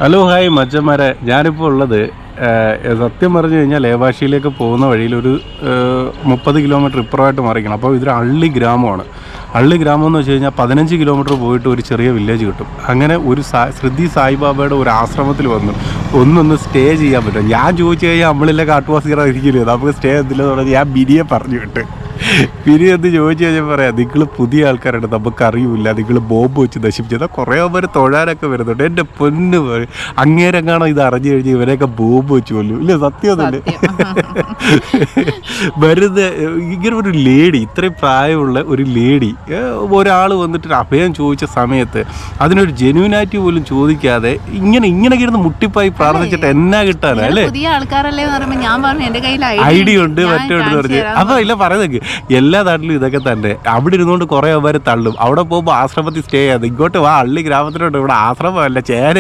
Hello hi മച്ചന്മാരെ, ഞാനിപ്പോൾ ഉള്ളത് സത്യം പറഞ്ഞു കഴിഞ്ഞാൽ ലേവാഷിയിലേക്ക് പോകുന്ന വഴിയിൽ ഒരു 30 കിലോമീറ്റർ ഇപ്പുറമായിട്ട് മറിക്കണം. അപ്പോൾ ഇതൊരു അള്ളി ഗ്രാമമാണ്. അള്ളി ഗ്രാമം എന്ന് വെച്ച് കഴിഞ്ഞാൽ 15 കിലോമീറ്റർ പോയിട്ട് ഒരു ചെറിയ വില്ലേജ് കിട്ടും. അങ്ങനെ ഒരു ശ്രുതി സായിബാബയുടെ ഒരു ആശ്രമത്തിൽ വന്നു ഒന്നൊന്ന് സ്റ്റേ ചെയ്യാൻ പറ്റും. ഞാൻ ചോദിച്ചു കഴിഞ്ഞാൽ നമ്മളില്ല കാട്ടുവാസികളായിരിക്കില്ലേ, നമുക്ക് സ്റ്റേ എന്തില്ലെന്ന് പറഞ്ഞാൽ ഞാൻ ബിരിയെ പറഞ്ഞു വിട്ട്. ബിരി എന്ന് ചോദിച്ചു കഴിഞ്ഞാൽ പറയാം, നിങ്ങൾ പുതിയ ആൾക്കാരാണ്, നമുക്കറിയില്ല, നിങ്ങൾ ബോംബ് വെച്ച് നശിപ്പിച്ചത്. കുറേ പേര് തൊഴാനൊക്കെ വരുന്നുണ്ട്. എൻ്റെ പൊന്ന് അങ്ങേരെങ്ങാണോ ഇത് അറിഞ്ഞു കഴിഞ്ഞ് ഇവരെയൊക്കെ ബോംബ് വെച്ച് കൊല്ലും. ഇല്ല, സത്യമൊന്നുമില്ല. വെറുതെ ഇങ്ങനെ ഒരു ലേഡി, ഇത്രയും പ്രായമുള്ള ഒരു ലേഡി ഒരാൾ വന്നിട്ട് അഭയം ചോദിച്ച സമയത്ത് അതിനൊരു ജെന്യൂനായിട്ട് പോലും ചോദിക്കാതെ ഇങ്ങനെ ഇരുന്ന് മുട്ടിപ്പായി പ്രാർത്ഥിച്ചിട്ട് എന്നാ കിട്ടാനാ അല്ലേ? പുതിയ ആൾക്കാരല്ലേ പറയുമ്പോൾ ഞാൻ പറഞ്ഞു എൻ്റെ കയ്യിൽ ഐഡിയ ഉണ്ട് മറ്റോണ്ട് പറഞ്ഞ്. അപ്പോൾ ഇല്ല പറയുന്നത് എല്ലാ നാട്ടിലും ഇതൊക്കെ തന്നെ. അവിടെ ഇരുന്നുകൊണ്ട് കുറേ അവന്മാർ തള്ളും. അവിടെ പോകുമ്പോൾ ആശ്രമത്തിൽ സ്റ്റേ ചെയ്യാതെ ഇങ്ങോട്ട് വാ, അള്ളി ഗ്രാമത്തിലോട്ട്. ഇവിടെ ആശ്രമമല്ല, ചേര